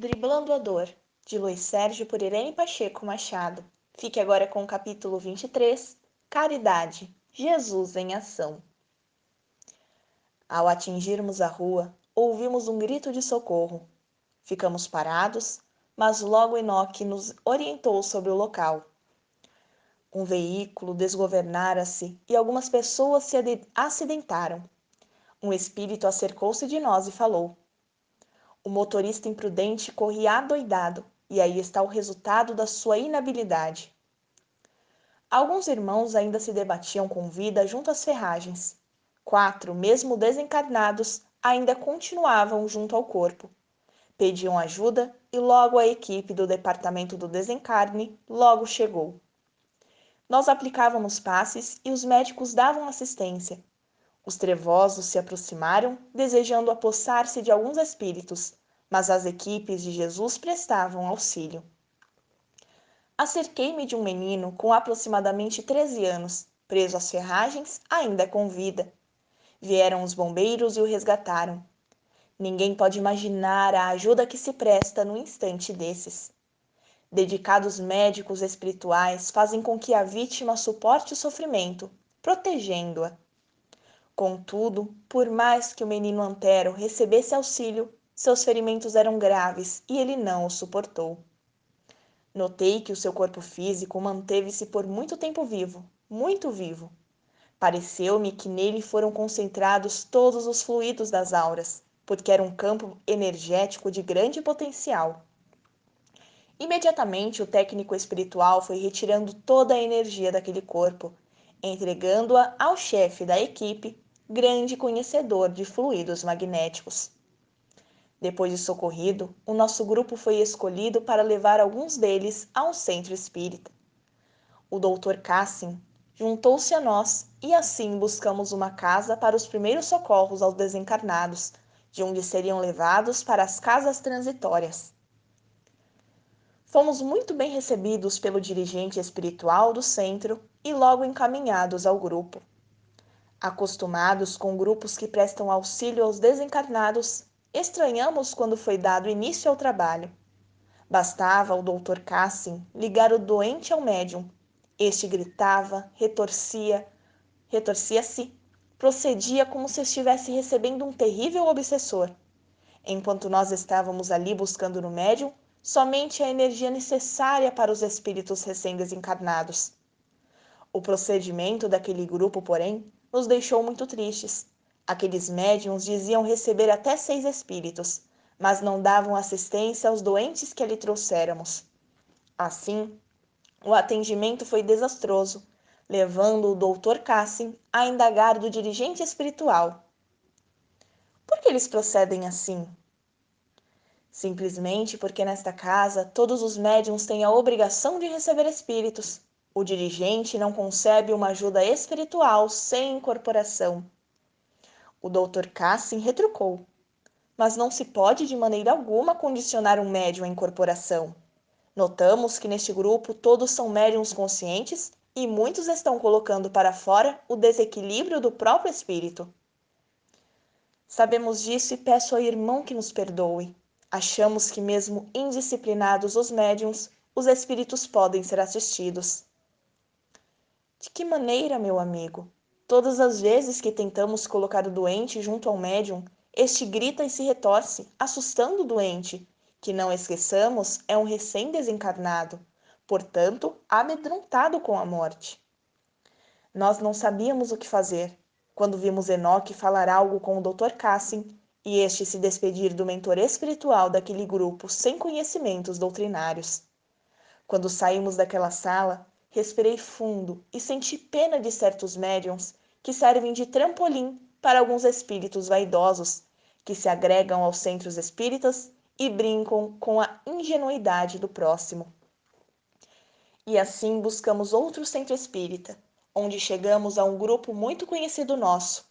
Driblando a Dor, de Luiz Sérgio por Irene Pacheco Machado. Fique agora com o capítulo 23, Caridade, Jesus em Ação. Ao atingirmos a rua, ouvimos um grito de socorro. Ficamos parados, mas logo Enoque nos orientou sobre o local. Um veículo desgovernara-se e algumas pessoas se acidentaram. Um espírito acercou-se de nós e falou: o motorista imprudente corria adoidado, e aí está o resultado da sua inabilidade. Alguns irmãos ainda se debatiam com vida junto às ferragens. 4, mesmo desencarnados, ainda continuavam junto ao corpo. Pediam ajuda e logo a equipe do departamento do desencarne logo chegou. Nós aplicávamos passes e os médicos davam assistência. Os trevosos se aproximaram, desejando apossar-se de alguns espíritos, mas as equipes de Jesus prestavam auxílio. Acerquei-me de um menino com aproximadamente 13 anos, preso às ferragens, ainda com vida. Vieram os bombeiros e o resgataram. Ninguém pode imaginar a ajuda que se presta no instante desses. Dedicados médicos espirituais fazem com que a vítima suporte o sofrimento, protegendo-a. Contudo, por mais que o menino Antero recebesse auxílio, seus ferimentos eram graves e ele não os suportou. Notei que o seu corpo físico manteve-se por muito tempo vivo, muito vivo. Pareceu-me que nele foram concentrados todos os fluidos das auras, porque era um campo energético de grande potencial. Imediatamente o técnico espiritual foi retirando toda a energia daquele corpo, entregando-a ao chefe da equipe, grande conhecedor de fluidos magnéticos. Depois de socorrido, o nosso grupo foi escolhido para levar alguns deles a um centro espírita. O Dr. Cassim juntou-se a nós e assim buscamos uma casa para os primeiros socorros aos desencarnados, de onde seriam levados para as casas transitórias. Fomos muito bem recebidos pelo dirigente espiritual do centro e logo encaminhados ao grupo. Acostumados com grupos que prestam auxílio aos desencarnados, estranhamos quando foi dado início ao trabalho. Bastava ao Dr. Cassim ligar o doente ao médium. Este gritava, retorcia-se, procedia como se estivesse recebendo um terrível obsessor. Enquanto nós estávamos ali buscando no médium somente a energia necessária para os espíritos recém-desencarnados. O procedimento daquele grupo, porém, nos deixou muito tristes. Aqueles médiuns diziam receber até 6 espíritos, mas não davam assistência aos doentes que ali trouxéramos. Assim, o atendimento foi desastroso, levando o Dr. Cassim a indagar do dirigente espiritual: por que eles procedem assim? Simplesmente porque nesta casa todos os médiuns têm a obrigação de receber espíritos. O dirigente não concebe uma ajuda espiritual sem incorporação. O Dr. Cassim retrucou: mas não se pode de maneira alguma condicionar um médium à incorporação. Notamos que neste grupo todos são médiuns conscientes e muitos estão colocando para fora o desequilíbrio do próprio espírito. Sabemos disso e peço ao irmão que nos perdoe. Achamos que mesmo indisciplinados os médiuns, os espíritos podem ser assistidos. De que maneira, meu amigo? Todas as vezes que tentamos colocar o doente junto ao médium, este grita e se retorce, assustando o doente, que não esqueçamos é um recém-desencarnado, portanto, amedrontado com a morte. Nós não sabíamos o que fazer, quando vimos Enoque falar algo com o Dr. Cassim e este se despedir do mentor espiritual daquele grupo sem conhecimentos doutrinários. Quando saímos daquela sala, respirei fundo e senti pena de certos médiuns que servem de trampolim para alguns espíritos vaidosos que se agregam aos centros espíritas e brincam com a ingenuidade do próximo. E assim buscamos outro centro espírita, onde chegamos a um grupo muito conhecido nosso.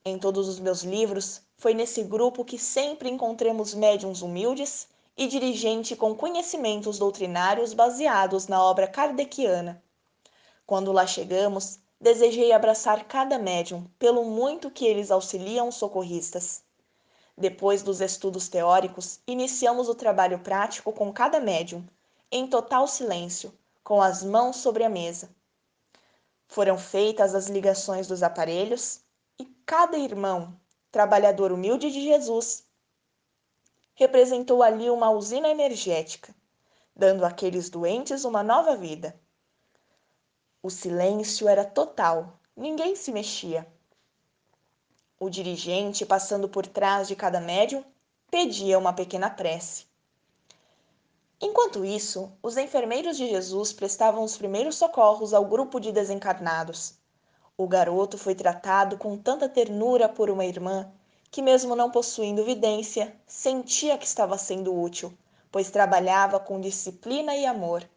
Em todos os meus livros, foi nesse grupo que sempre encontramos médiuns humildes e dirigente com conhecimentos doutrinários baseados na obra kardeciana. Quando lá chegamos, desejei abraçar cada médium pelo muito que eles auxiliam os socorristas. Depois dos estudos teóricos, iniciamos o trabalho prático com cada médium, em total silêncio, com as mãos sobre a mesa. Foram feitas as ligações dos aparelhos e cada irmão, trabalhador humilde de Jesus, representou ali uma usina energética, dando àqueles doentes uma nova vida. O silêncio era total, ninguém se mexia. O dirigente, passando por trás de cada médium, pedia uma pequena prece. Enquanto isso, os enfermeiros de Jesus prestavam os primeiros socorros ao grupo de desencarnados. O garoto foi tratado com tanta ternura por uma irmã que, mesmo não possuindo vidência, sentia que estava sendo útil, pois trabalhava com disciplina e amor.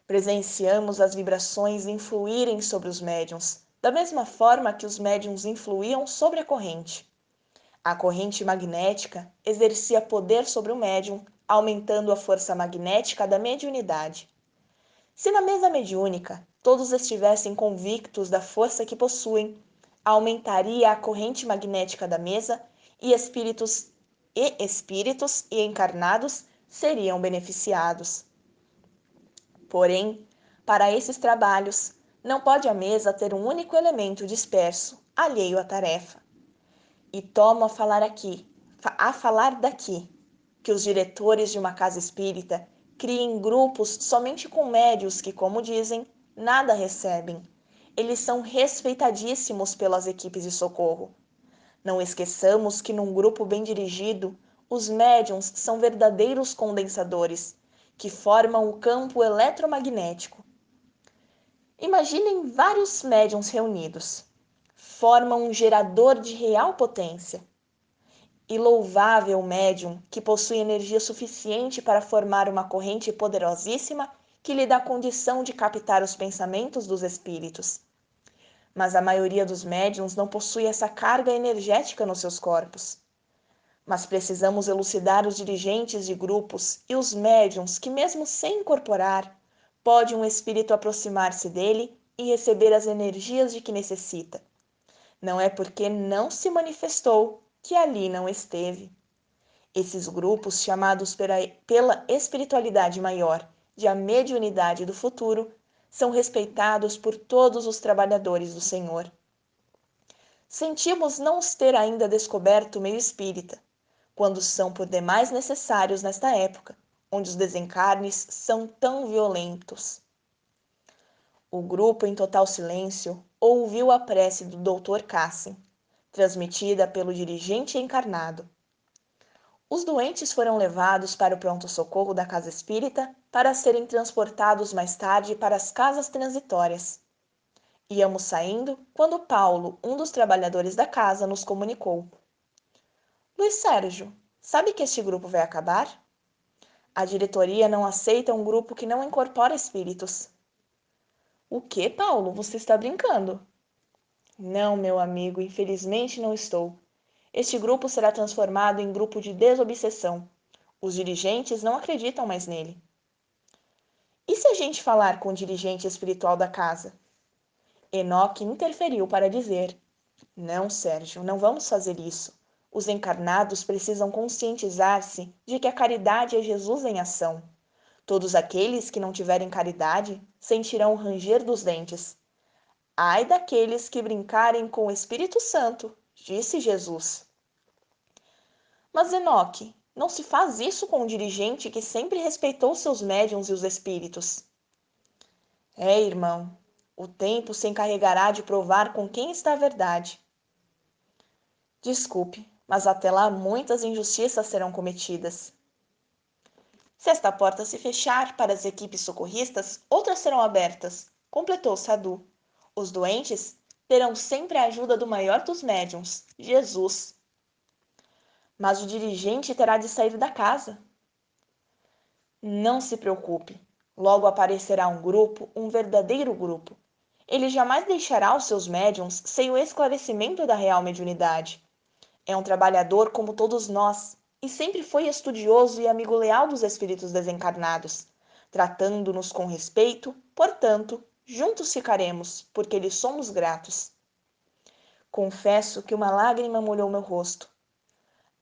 Presenciamos as vibrações influírem sobre os médiuns, da mesma forma que os médiuns influíam sobre a corrente. A corrente magnética exercia poder sobre o médium, aumentando a força magnética da mediunidade. Se na mesa mediúnica todos estivessem convictos da força que possuem, aumentaria a corrente magnética da mesa e espíritos e encarnados seriam beneficiados. Porém, para esses trabalhos, não pode a mesa ter um único elemento disperso, alheio à tarefa. E tomo a falar daqui, que os diretores de uma casa espírita criem grupos somente com médios que, como dizem, nada recebem. Eles são respeitadíssimos pelas equipes de socorro. Não esqueçamos que num grupo bem dirigido, os médiuns são verdadeiros condensadores, que formam o campo eletromagnético. Imaginem vários médiuns reunidos. Formam um gerador de real potência. E louvável médium que possui energia suficiente para formar uma corrente poderosíssima que lhe dá condição de captar os pensamentos dos espíritos. Mas a maioria dos médiuns não possui essa carga energética nos seus corpos. Mas precisamos elucidar os dirigentes de grupos e os médiuns que, mesmo sem incorporar, pode um espírito aproximar-se dele e receber as energias de que necessita. Não é porque não se manifestou que ali não esteve. Esses grupos, chamados pela espiritualidade maior de a mediunidade do futuro, são respeitados por todos os trabalhadores do Senhor. Sentimos não os ter ainda descoberto o meio espírita, quando são por demais necessários nesta época, onde os desencarnes são tão violentos. O grupo, em total silêncio, ouviu a prece do Dr. Cassim, transmitida pelo dirigente encarnado. Os doentes foram levados para o pronto-socorro da casa espírita para serem transportados mais tarde para as casas transitórias. Íamos saindo quando Paulo, um dos trabalhadores da casa, nos comunicou: Luiz Sérgio, sabe que este grupo vai acabar? A diretoria não aceita um grupo que não incorpora espíritos. O que, Paulo? Você está brincando? Não, meu amigo, infelizmente não estou. Este grupo será transformado em grupo de desobsessão. Os dirigentes não acreditam mais nele. E se a gente falar com o dirigente espiritual da casa? Enoque interferiu para dizer: Não, Sérgio, não vamos fazer isso. Os encarnados precisam conscientizar-se de que a caridade é Jesus em ação. Todos aqueles que não tiverem caridade sentirão o ranger dos dentes. Ai daqueles que brincarem com o Espírito Santo, disse Jesus. Mas, Enoque, não se faz isso com um dirigente que sempre respeitou seus médiuns e os espíritos. Irmão, o tempo se encarregará de provar com quem está a verdade. Desculpe, mas até lá muitas injustiças serão cometidas. Se esta porta se fechar para as equipes socorristas, outras serão abertas, completou Sadu. Os doentes terão sempre a ajuda do maior dos médiuns, Jesus. Mas o dirigente terá de sair da casa. Não se preocupe, logo aparecerá um grupo, um verdadeiro grupo. Ele jamais deixará os seus médiuns sem o esclarecimento da real mediunidade. É um trabalhador como todos nós, e sempre foi estudioso e amigo leal dos espíritos desencarnados. Tratando-nos com respeito, portanto, juntos ficaremos, porque lhe somos gratos. Confesso que uma lágrima molhou meu rosto.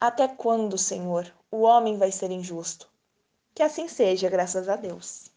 Até quando, Senhor, o homem vai ser injusto? Que assim seja, graças a Deus.